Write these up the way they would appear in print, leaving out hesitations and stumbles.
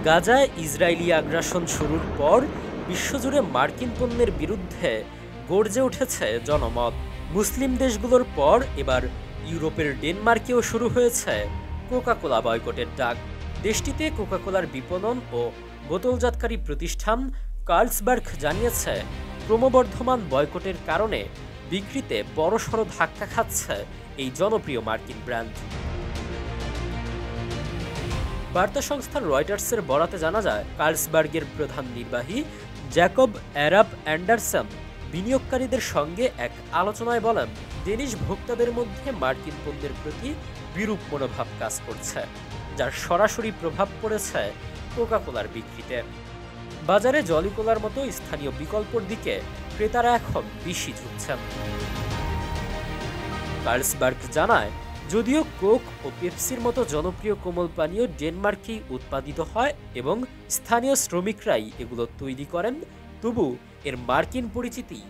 গাজায় ইসরায়েলি আগ্রাসন শুরুর পর বিশ্বজুড়ে মার্কিন পণ্যের বিরুদ্ধে গর্জে উঠেছে জনমত। মুসলিম দেশগুলোর পর এবার ইউরোপের ডেনমার্কেও শুরু হয়েছে কোকা-কোলা বয়কটের ডাক। দেশটিতে কোকা-কোলার বিপণন ও বোতলজাতকারী প্রতিষ্ঠান কার্লসবার্গ জানিয়েছে, ক্রমবর্ধমান বয়কটের কারণে বিক্রিতে বড়সড় ধাক্কা খাচ্ছে এই জনপ্রিয় মার্কিন ব্র্যান্ড। বার্তা সংস্থা রয়টার্সের বরাতে জানা যায়, কার্লসবার্গের প্রধান নির্বাহী জ্যাকব অ্যারাব অ্যান্ডারসন বিনিয়োগকারীদের সঙ্গে এক আলোচনায় বলেন, ডেনিশ ভোক্তাদের মধ্যে মার্কিন পণ্যের প্রতি বিরূপ মনোভাব কাজ করছে, যার সরাসরি প্রভাব পড়েছে কোকা-কোলার বিক্রিতে। বাজারে জলি-কোলার মতো স্থানীয় বিকল্পর দিকে ক্রেতারা এখন বেশি ঝুঁকছেন। কার্লসবার্গ জানায়, যদিও কোক ও পেপসির মতো জনপ্রিয় কোমল পানীয় ডেনমার্কেই উৎপাদিত হয় এবং স্থানীয় শ্রমিকরাই এগুলো তৈরি করেন, তবু এর মার্কিন পরিচিতি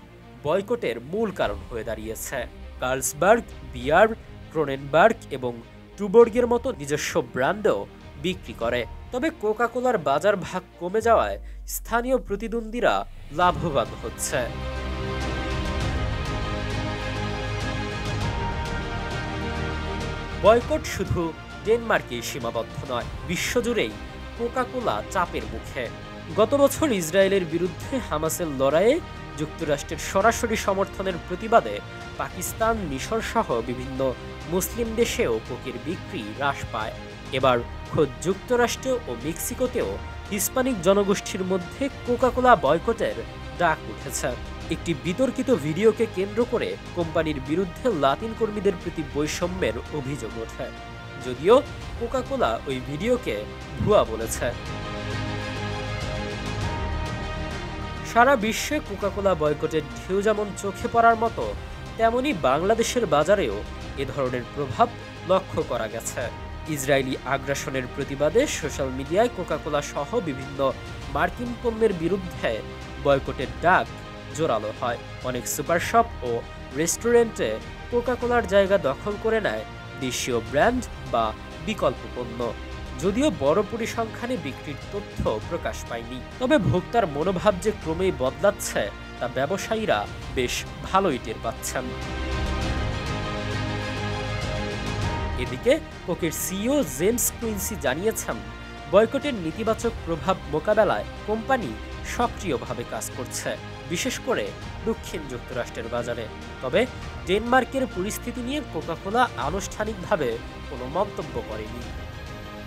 বয়কটের মূল কারণ হয়ে দাঁড়িয়েছে। কার্লসবার্গ বিয়ার, ক্রোনেনবার্গ এবং টুবর্গের মতো নিজস্ব ব্র্যান্ডও বিক্রি করে। তবে কোকা-কোলার বাজার ভাগ কমে যাওয়ায় স্থানীয় প্রতিদ্বন্দ্বীরা লাভবান হচ্ছে। বয়কট শুধু ডেনমার্কে সীমাবদ্ধ নয়, বিশ্বজুড়েই কোকা-কোলা চাপের মুখে। গত বছর ইসরায়েলের বিরুদ্ধে হামাসের লড়াইয়ে যুক্তরাষ্ট্রের সরাসরি সমর্থনের প্রতিবাদে পাকিস্তান, মিশর সহ বিভিন্ন মুসলিম দেশেও কোকের বিক্রি হ্রাস পায়। এবার খোদ যুক্তরাষ্ট্র ও মেক্সিকোতেও হিস্পানিক জনগোষ্ঠীর মধ্যে কোকা-কোলা বয়কটের ডাক উঠেছে। একটি বিতর্কিত ভিডিওকে কেন্দ্র করে কোম্পানির বিরুদ্ধে লাতিন কর্মীদের প্রতি বৈষম্যের অভিযোগ ওঠে, যদিও কোকা-কোলা ওই ভিডিওকে ভুয়া বলেছে। সারা বিশ্বে কোকা-কোলা বয়কটের ঢেউ যেমন চোখে পড়ার মতো, তেমনি বাংলাদেশের বাজারেও এ ধরনের প্রভাব লক্ষ্য করা গেছে। ইসরায়েলি আগ্রাসনের প্রতিবাদে সোশ্যাল মিডিয়ায় কোকা-কোলা সহ বিভিন্ন মার্কিন পণ্যের বিরুদ্ধে বয়কটের ডাক জোরালো হয়। অনেক সুপারশপ ও রেস্টুরেন্টে কোকা-কোলার জায়গা দখল করে নেয় দেশীয় ব্র্যান্ড বা বিকল্প পণ্য, যদিও বড় পরিসংখ্যানে বিক্রির তথ্য প্রকাশ পায়নি। তবে ভোক্তার মনোভাব যে ক্রমেই বদলাচ্ছে তা ব্যবসায়ীরা বেশ ভালোই টের পাচ্ছেন। এদিকে কোকের সিইও জেমস কুইন্সি জানিয়েছেন, বয়কটের নেতিবাচক প্রভাব মোকাবেলায় কোম্পানি সক্রিয়ভাবে কাজ করছে, বিশেষ করে দক্ষিণ যুক্তরাষ্ট্রের বাজারে। তবে ডেনমার্কের পরিস্থিতি নিয়ে কোকা-কোলা আনুষ্ঠানিকভাবে কোনো মন্তব্য করেনি।